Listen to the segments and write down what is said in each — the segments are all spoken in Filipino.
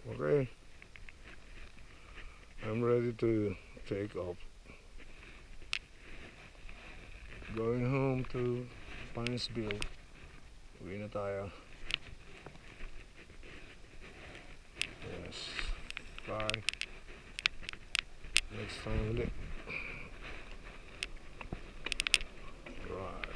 Okay, I'm ready to take off. Going home to Pinesville. Uwi na tayo. Yes. Bye. Next time ulit. Right.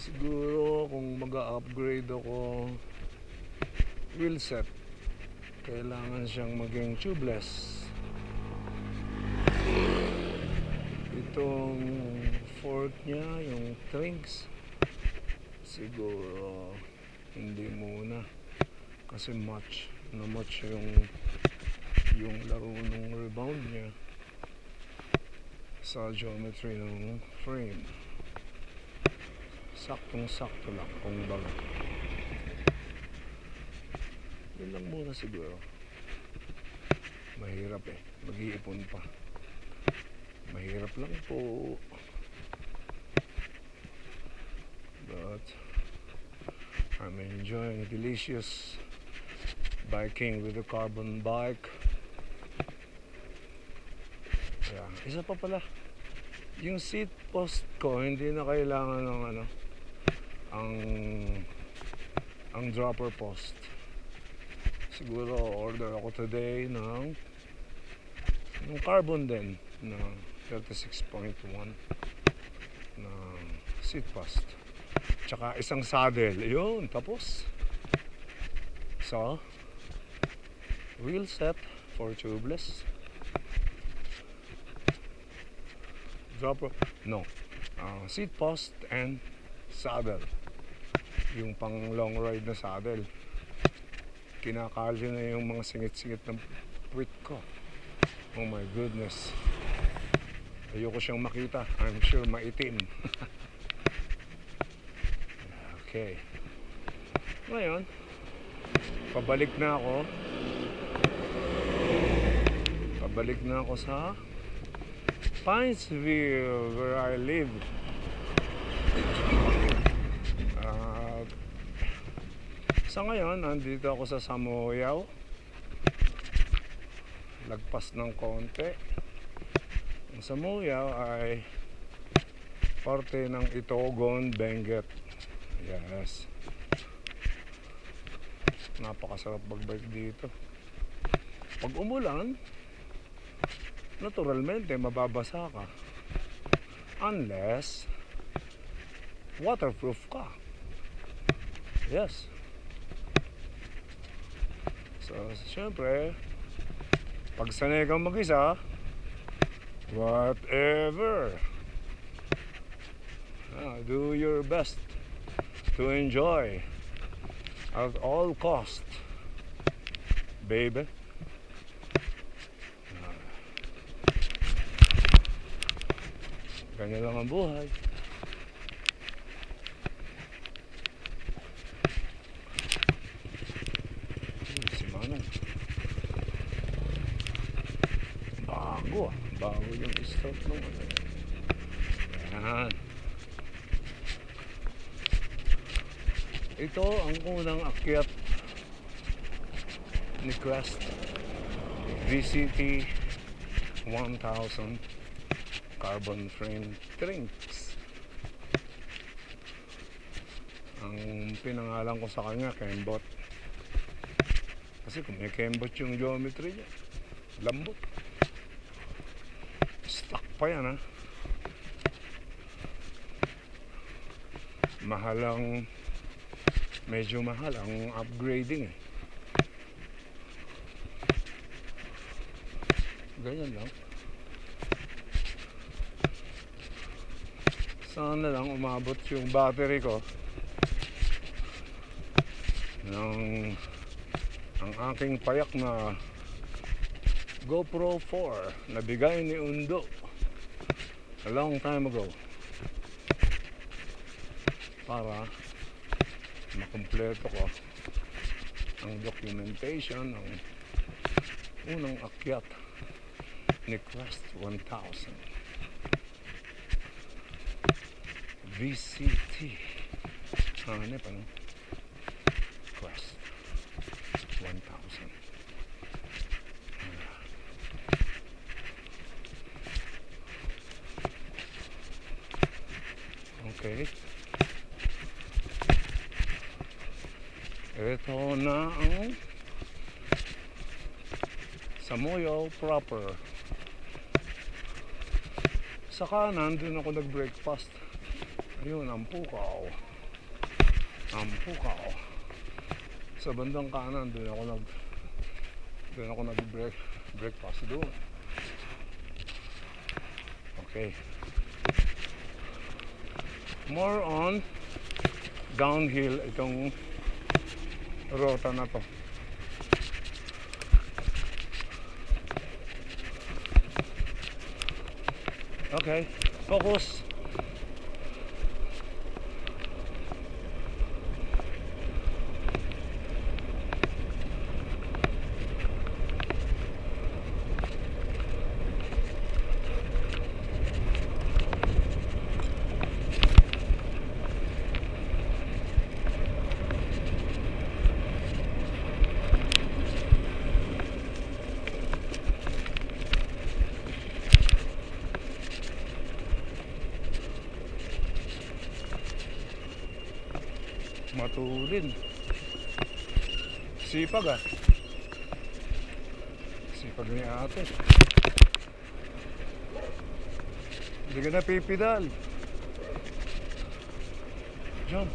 Siguro kung mag-upgrade ako wheel set, kailangan siyang maging tubeless. Itong fork niya, yung trinks, siguro hindi muna kasi match yung laro ng rebound niya sa geometry ng frame. Saktong-sakto lang kung baga. Yun lang muna siguro. Mahirap mag-iipon pa. Mahirap lang po. But I'm enjoying a delicious biking with a carbon bike. Yeah. Isa pa pala, yung seat post ko hindi na kailangan ng ang dropper post. Siguro order ako today ng carbon din na 36.1 na seat post, tsaka isang saddle. Yun, tapos. So wheel set for tubeless, dropper, no, seat post and saddle. Yung pang long ride na saddle, kinakalyo na yung mga singit-singit ng puwit ko. Oh my goodness, ayoko siyang makita. I'm sure maitim. Okay, ngayon pabalik na ako sa Pinesville, where I live. Sa ngayon, nandito ako sa Samoyaw. Lagpas ng konti. Ang Samoyaw ay parte ng Itogon, Benguet. Yes. Napakasarap magbike dito. Pag umulan, naturalmente mababasa ka. Unless waterproof ka. Yes. So, syempre, pag sanay kang mag-isa, whatever, do your best to enjoy at all cost, baby. Ganyan lang ang buhay. Si Manong, bago yung start ng yan. Ito ang unang akyat ni Crest VCT 1000 carbon frame trinks. Ang pinangalan ko sa kanya Kembot, kasi kung may Kembot yung geometry niya, lambot. Stock pa yan, medyo mahal ang upgrading ganyan lang. Sana lang umabot yung battery ko ng ang aking payak na GoPro 4 na bigay ni Undo a long time ago, para makumpleto ko ang documentation ng unang akyat Crest 1000. VCT. Hanip, ano? Crest 1000. Okay. Ito na ang Samoyo proper. Sa kanan, dun ako nag-breakfast. Ayun, ang Pukaw. Sa bandang kanan, dun ako nag-breakfast doon. Okay. More on downhill itong rota na to. Okay, focus. Matulin. Sipag ah. Sipag ni ate. Hindi ka na pipidal. Jump.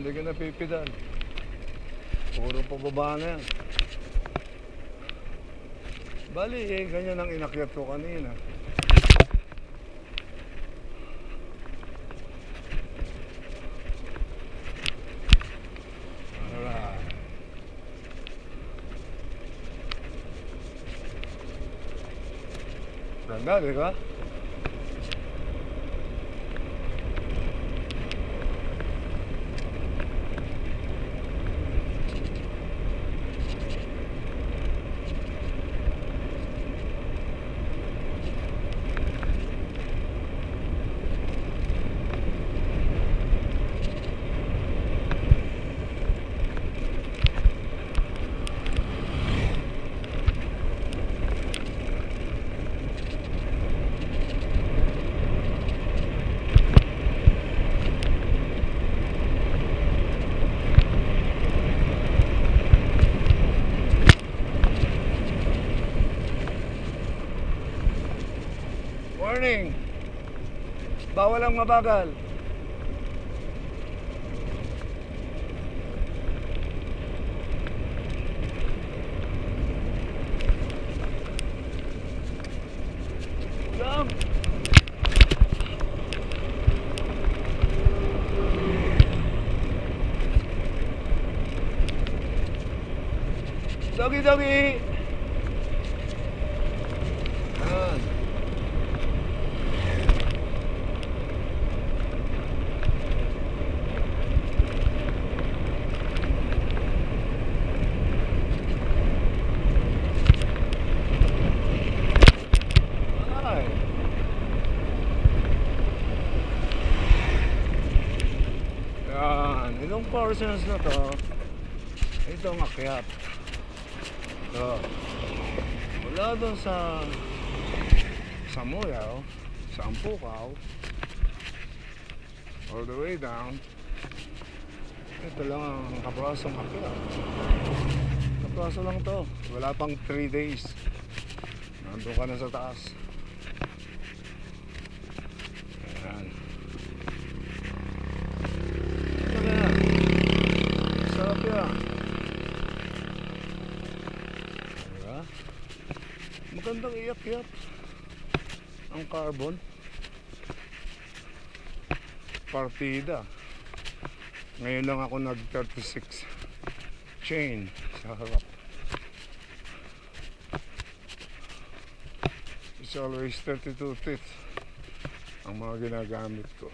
Hindi ka na pipidal. Puro pababa na yan. Bali ganyan ang inakyat ko kanina. Alright. Ganda, di ba? Warning! Bawal ang mabagal. Jump! Doggy, doggy! Yan. Itong portions na to, itong akyat. So, mula doon sa Samoyo, sa Pukaw, all the way down, ito lang ang kaprasong akyat. Kapraso lang to, wala pang 3 days. Nandun ka na sa taas. Ayan. Sarap yan. Diba? Magandang iyak-iyak ang carbon. Partida. Ngayon lang ako nag 36 chain sa harap. It's always 32 teeth ang mga ginagamit ko.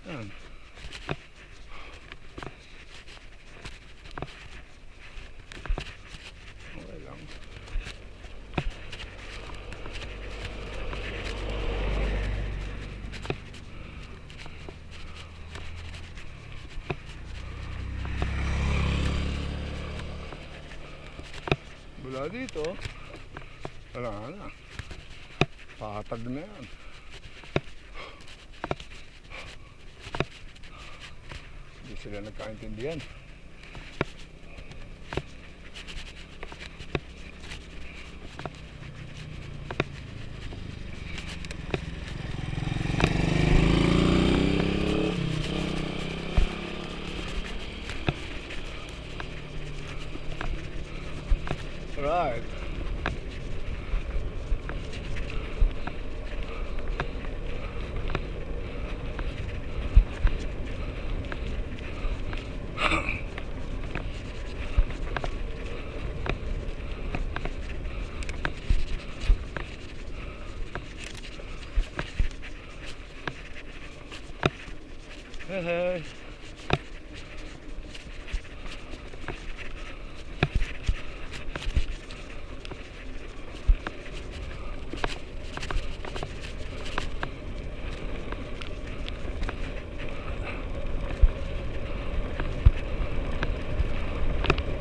Yan. Okay lang. Mula dito, wala na. Patag na yan. Hindi sila nagkaintindihan. Right. Hey, hey.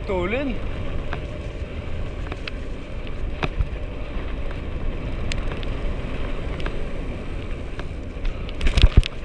Tulin.